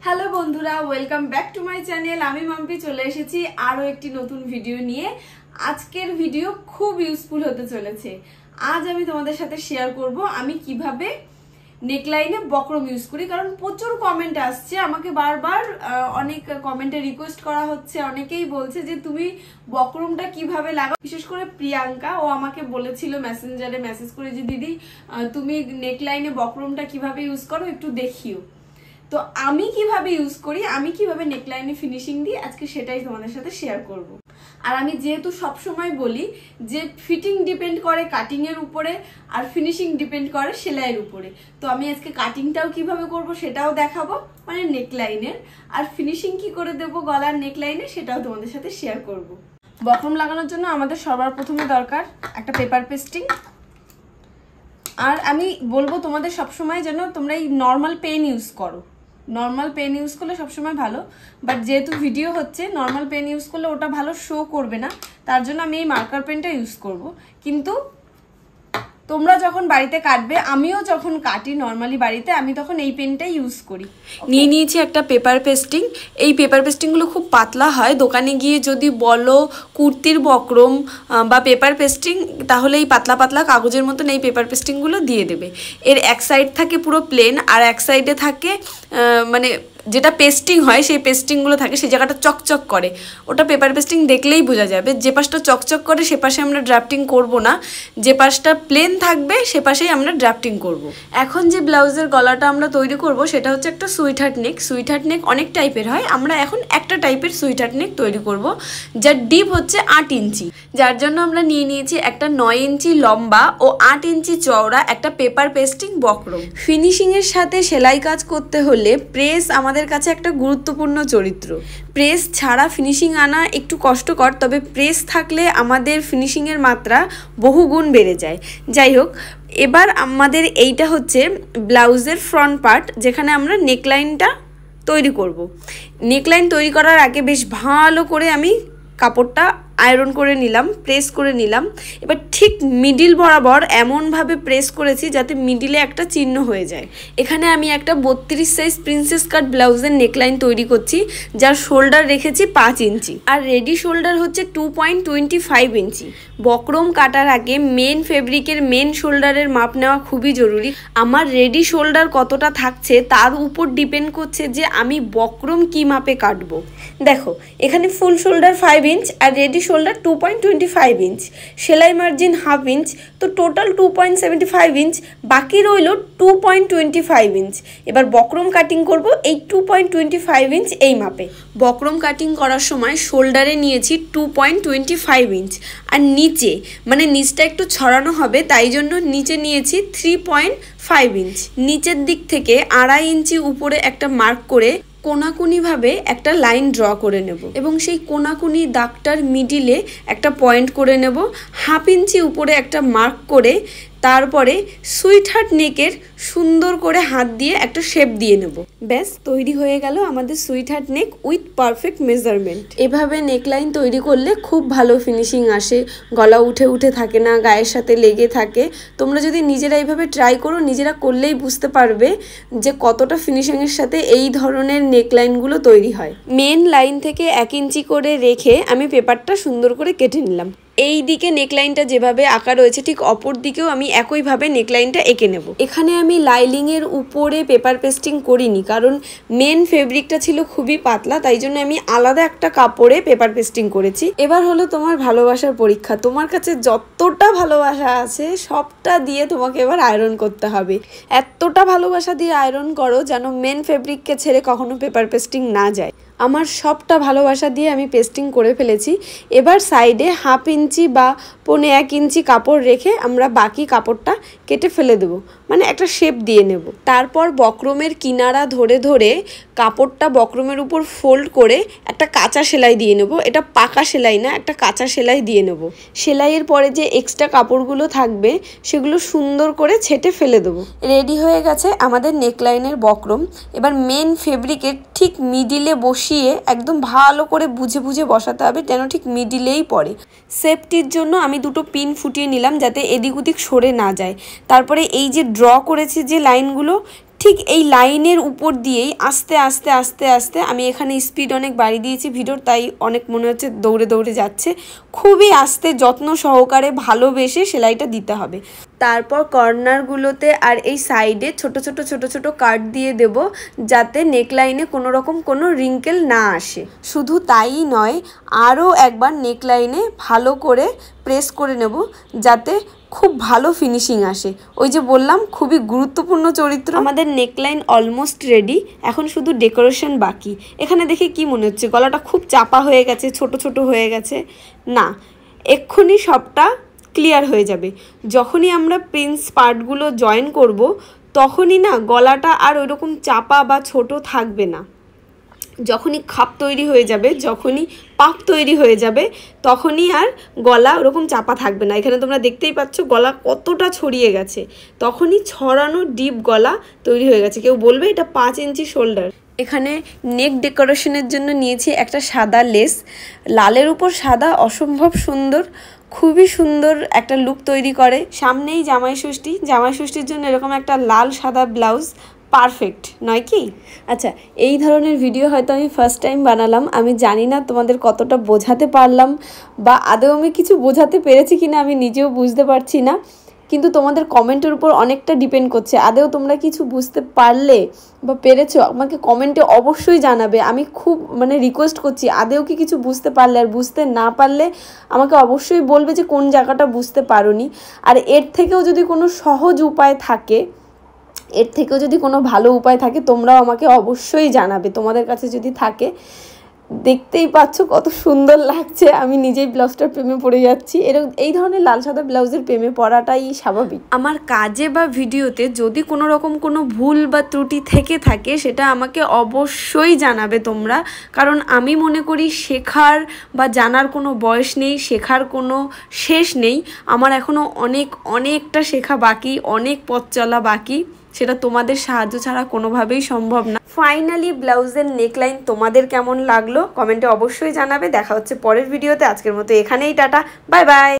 Hello বন্ধুরা, welcome back to my channel. আমি মাম্পি চলে এসেছি আরো একটি নতুন ভিডিও নিয়ে। আজকের ভিডিও খুব ইউজফুল হতে চলেছে। আজ আমি তোমাদের সাথে শেয়ার করব আমি কিভাবে নেকলাইনে বক্রম ইউজ করি, কারণ প্রচুর কমেন্ট আসছে আমাকে, বারবার অনেক কমেন্টে রিকোয়েস্ট করা হচ্ছে। অনেকেই বলছে যে তুমি বক্রমটা কিভাবে লাগাও। বিশেষ করে প্রিয়াঙ্কা, ও আমাকে বলেছিল মেসেঞ্জারে মেসেজ করে যে দিদি তুমি নেকলাইনে বক্রমটা কিভাবে ইউজ করো একটু দেখিও। তো আমি কিভাবে ইউজ করি, আমি কিভাবে নেকলাইনে ফিনিশিং দিই, আজকে সেটাই তোমাদের সাথে শেয়ার করব। আর আমি যেহেতু সব সময় বলি যে ফিটিং ডিপেন্ড করে কাটিং এর উপরে, আর ফিনিশিং ডিপেন্ড করে সেলাইয়ের উপরে, তো আমি আজকে কাটিংটাও কিভাবে করব সেটাও দেখাবো, মানে নেকলাইনের, আর ফিনিশিং কি করে দেবো গলার নেকলাইনে সেটাও তোমাদের সাথে শেয়ার করব। বক্রম লাগানোর জন্য আমাদের সবার প্রথমে দরকার একটা পেপার পেস্টিং। আর আমি বলবো তোমাদের সবসময় যেন তোমরা এই নর্মাল পেন ইউজ করো। নর্মাল পেন ইউজ করলে সবসময় ভালো, বাট যেহেতু ভিডিও হচ্ছে নর্মাল পেন ইউজ করলে ওটা ভালো শো করবে না, তার জন্য আমি এই মার্কার পেনটা ইউজ করব। কিন্তু তোমরা যখন বাড়িতে কাটবে, আমিও যখন কাটি নর্মালি বাড়িতে, আমি তখন এই পেনটাই ইউজ করি। নিয়ে নিয়েছি একটা পেপার পেস্টিং। এই পেপার পেস্টিংগুলো খুব পাতলা হয়। দোকানে গিয়ে যদি বলো কুর্তির বক্রম বা পেপার পেস্টিং, তাহলে এই পাতলা পাতলা কাগজের মতন এই পেপার পেস্টিংগুলো দিয়ে দেবে। এর এক সাইড থাকে পুরো প্লেন, আর এক সাইডে থাকে মানে যেটা পেস্টিং হয় সেই পেস্টিংগুলো থাকে, সেই জায়গাটা চকচক করে। ওটা পেপার পেস্টিং দেখলেই বোঝা যাবে। যে পাশটা চকচক করে সে পাশে আমরা ড্রাফটিং করব না, যে পাশটা প্লেন থাকবে সে পাশেই আমরা ড্রাফটিং করব। এখন যে ব্লাউজের গলাটা আমরা তৈরি করব সেটা হচ্ছে একটা সুইট হার্ট নেক। সুইট হার্ট নেক অনেক টাইপের হয়, আমরা এখন একটা টাইপের সুইট হার্ট নেক তৈরি করব, যার ডিপ হচ্ছে 8 ইঞ্চি। যার জন্য আমরা নিয়ে নিয়েছি একটা 9 ইঞ্চি লম্বা ও 8 ইঞ্চি চওড়া একটা পেপার পেস্টিং বক্রম। ফিনিশিংয়ের সাথে সেলাই কাজ করতে হলে প্রেস আমাদের কাছে একটা গুরুত্বপূর্ণ চরিত্র। প্রেস ছাড়া ফিনিশিং আনা একটু কষ্টকর, তবে প্রেস থাকলে আমাদের ফিনিশিংয়ের মাত্রা বহুগুণ বেড়ে যায়। যাই হোক, এবার আমাদের এইটা হচ্ছে ব্লাউজের ফ্রন্ট পার্ট, যেখানে আমরা নেকলাইনটা তৈরি করব। নেকলাইন তৈরি করার আগে বেশ ভালো করে আমি কাপড়টা আয়রন করে নিলাম, প্রেস করে নিলাম। এবার ঠিক মিডিল বরাবর এমনভাবে প্রেস করেছি যাতে মিডিলে একটা চিহ্ন হয়ে যায়। এখানে আমি একটা 32 সাইজ প্রিন্সেস কাট ব্লাউজের নেকলাইন তৈরি করছি, যার শোল্ডার রেখেছি 5 ইঞ্চি আর রেডি শোল্ডার হচ্ছে 2.25 ইঞ্চি। বক্রম কাটার আগে মেন ফেব্রিকের মেন শোল্ডারের মাপ নেওয়া খুবই জরুরি। আমার রেডি শোল্ডার কতটা থাকছে তার উপর ডিপেন্ড করছে যে আমি বক্রম কি মাপে কাটবো। দেখো, এখানে ফুল শোল্ডার 5 ইঞ্চ আর রেডি শোল্ডার 2.25 ইঞ্চ, সেলাই মার্জিন 1/2 ইঞ্চ, তো টোটাল 2.75 ইঞ্চ, বাকি রইল 2.25 ইঞ্চ। এবার বক্রম কাটিং করব এই 2.25 ইঞ্চ এই মাপে। বক্রম কাটিং করার সময় শোল্ডারে নিয়েছি 2.25 ইঞ্চ, আর নিচে মানে নিচটা একটু ছড়ানো হবে, তাই জন্য নিচে নিয়েছি 3.5 ইঞ্চ। নিচের দিক থেকে 2.5 ইঞ্চি উপরে একটা মার্ক করে কোনাকুনিভাবে একটা লাইন ড্র করে নেব, এবং সেই কোনাকুনি দাগটার মিডিলে একটা পয়েন্ট করে নেব। 1/2 ইঞ্চি উপরে একটা মার্ক করে তারপরে সুইট হার্ট নেকের সুন্দর করে হাত দিয়ে একটা শেপ দিয়ে নেব। ব্যাস তৈরি হয়ে গেল আমাদের sweet heart neck with perfect measurement. এভাবে নেকলাইন তৈরি করলে খুব ভালো ফিনিশিং আসে, গলা উঠে উঠে থাকে না, গায়ের সাথে লেগে থাকে। তোমরা যদি নিজেরা এইভাবে ট্রাই করো, নিজেরা করলেই বুঝতে পারবে যে কতটা ফিনিশিংয়ের সাথে এই ধরনের নেকলাইনগুলো তৈরি হয়। মেন লাইন থেকে 1 ইঞ্চি করে রেখে আমি পেপারটা সুন্দর করে কেটে নিলাম। এই দিকে নেকলাইনটা যেভাবে আঁকা রয়েছে ঠিক অপর দিকেও আমি একইভাবে নেকলাইনটা এঁকে নেব। এখানে আমি লাইলিংয়ের উপরে পেপার পেস্টিং করিনি, কারণ মেন ফেব্রিকটা ছিল খুবই পাতলা, তাই জন্য আমি আলাদা একটা কাপড়ে পেপার পেস্টিং করেছি। এবার হলো তোমার ভালোবাসার পরীক্ষা। তোমার কাছে যতটা ভালোবাসা আছে সবটা দিয়ে তোমাকে এবার আয়রন করতে হবে। এতটা ভালোবাসা দিয়ে আয়রন করো যেন মেন ফেব্রিককে ছেড়ে কখনো পেপার পেস্টিং না যায়। আমার সবটা ভালোবাসা দিয়ে আমি পেস্টিং করে ফেলেছি। এবার সাইডে 1/2 ইঞ্চি বা 1.25 ইঞ্চি কাপড় রেখে আমরা বাকি কাপড়টা কেটে ফেলে দেবো, মানে একটা শেপ দিয়ে নেব। তারপর বক্রমের কিনারা ধরে ধরে কাপড়টা বক্রমের উপর ফোল্ড করে একটা কাঁচা সেলাই দিয়ে নেব। এটা পাকা সেলাই না, একটা কাঁচা সেলাই দিয়ে নেব। সেলাইয়ের পরে যে এক্সট্রা কাপড়গুলো থাকবে সেগুলো সুন্দর করে ছেটে ফেলে দেবো। রেডি হয়ে গেছে আমাদের নেকলাইনের বক্রম। এবার মেন ফেব্রিকের ঠিক মিডিলে বসিয়ে একদম ভালো করে বুঝে বুঝে বসাতে হবে, যেন ঠিক মিডিলেই পড়ে। সেফটির জন্য আমি দুটো পিন ফুটিয়ে নিলাম যাতে এদিক ওদিক সরে না যায়। তারপরে এই যে ড্র করেছি যে লাইনগুলো, ঠিক এই লাইনের উপর দিয়েই আস্তে আস্তে আস্তে আস্তে আমি এখানে স্পিড অনেক বাড়িয়ে দিয়েছি ভিডিওর, তাই অনেক মনে হচ্ছে দৌড়ে দৌড়ে যাচ্ছে। খুবই আস্তে যত্ন সহকারে ভালোবেসে সেলাইটা দিতে হবে। তারপর কর্নারগুলোতে আর এই সাইডে ছোট ছোট ছোট ছোট কাট দিয়ে দেব, যাতে নেকলাইনে কোনো রকম কোনো রিঙ্কেল না আসে। শুধু তাই নয়, আরও একবার নেকলাইনে ভালো করে প্রেস করে নেব, যাতে খুব ভালো ফিনিশিং আসে। ওই যে বললাম খুবই গুরুত্বপূর্ণ চরিত্র। আমাদের নেকলাইন অলমোস্ট রেডি, এখন শুধু ডেকোরেশন বাকি। এখানে দেখে কি মনে হচ্ছে গলাটা খুব চাপা হয়ে গেছে, ছোট ছোট হয়ে গেছে? না, এক্ষুনি সবটা ক্লিয়ার হয়ে যাবে। যখনই আমরা প্রিন্স পার্টগুলো জয়েন করব, তখনই না গলাটা আর ওইরকম চাপা বা ছোট থাকবে না। যখনই খাপ তৈরি হয়ে যাবে, যখনই পাপ তৈরি হয়ে যাবে, তখনই আর গলা ওরকম চাপা থাকবে না। এখানে তোমরা দেখতেই পাচ্ছ গলা কতটা ছড়িয়ে গেছে, তখনই ছড়ানো ডিপ গলা তৈরি হয়ে গেছে। কেউ বলবে এটা 5 ইঞ্চি শোল্ডার। এখানে নেক ডেকোরেশনের জন্য নিয়েছি একটা সাদা লেস। লালের উপর সাদা অসম্ভব সুন্দর, খুবই সুন্দর একটা লুক তৈরি করে। সামনেই জামাই ষষ্ঠী, জামাই ষষ্ঠীর জন্য এরকম একটা লাল সাদা ব্লাউজ পারফেক্ট নয় কি? আচ্ছা, এই ধরনের ভিডিও হয়তো আমি ফার্স্ট টাইম বানালাম। আমি জানি না তোমাদের কতটা বোঝাতে পারলাম, বা আদৌ আমি কিছু বোঝাতে পেরেছি কিনা আমি নিজেও বুঝতে পারছি না। কিন্তু তোমাদের কমেন্টের উপর অনেকটা ডিপেন্ড করছে। আদৌ তোমরা কিছু বুঝতে পারলে বা পেরেছো আমাকে কমেন্টে অবশ্যই জানাবে। আমি খুব রিকোয়েস্ট করছি, আদৌ কি কিছু বুঝতে পারলে, আর বুঝতে না পারলে আমাকে অবশ্যই বলবে যে কোন জায়গাটা বুঝতে পারোনি। আর এর থেকেও যদি কোনো সহজ উপায় থাকে, এর থেকেও যদি কোনো ভালো উপায় থাকে, তোমরাও আমাকে অবশ্যই জানাবে তোমাদের কাছে যদি থাকে। দেখতেই পাচ্ছ কত সুন্দর লাগছে, আমি নিজেই ব্লাউজটার প্রেমে পড়ে যাচ্ছি। এই ধরনের লাল সাদা ব্লাউজের প্রেমে পড়াটাই স্বাভাবিক। আমার কাজে বা ভিডিওতে যদি কোনো রকম কোনো ভুল বা ত্রুটি থেকে থাকে, সেটা আমাকে অবশ্যই জানাবে তোমরা। কারণ আমি মনে করি শেখার বা জানার কোনো বয়স নেই, শেখার কোনো শেষ নেই। আমার এখনও অনেকটা শেখা বাকি, অনেক পথ চলা বাকি। সেটা তোমাদের সাহায্য ছাড়া কোনোভাবেই সম্ভব না। ফাইনালি ব্লাউজের নেকলাইন তোমাদের কেমন লাগলো কমেন্টে অবশ্যই জানাবে। দেখা হচ্ছে পরের ভিডিওতে। আজকের মতো এখানেই টাটা, বাই বাই।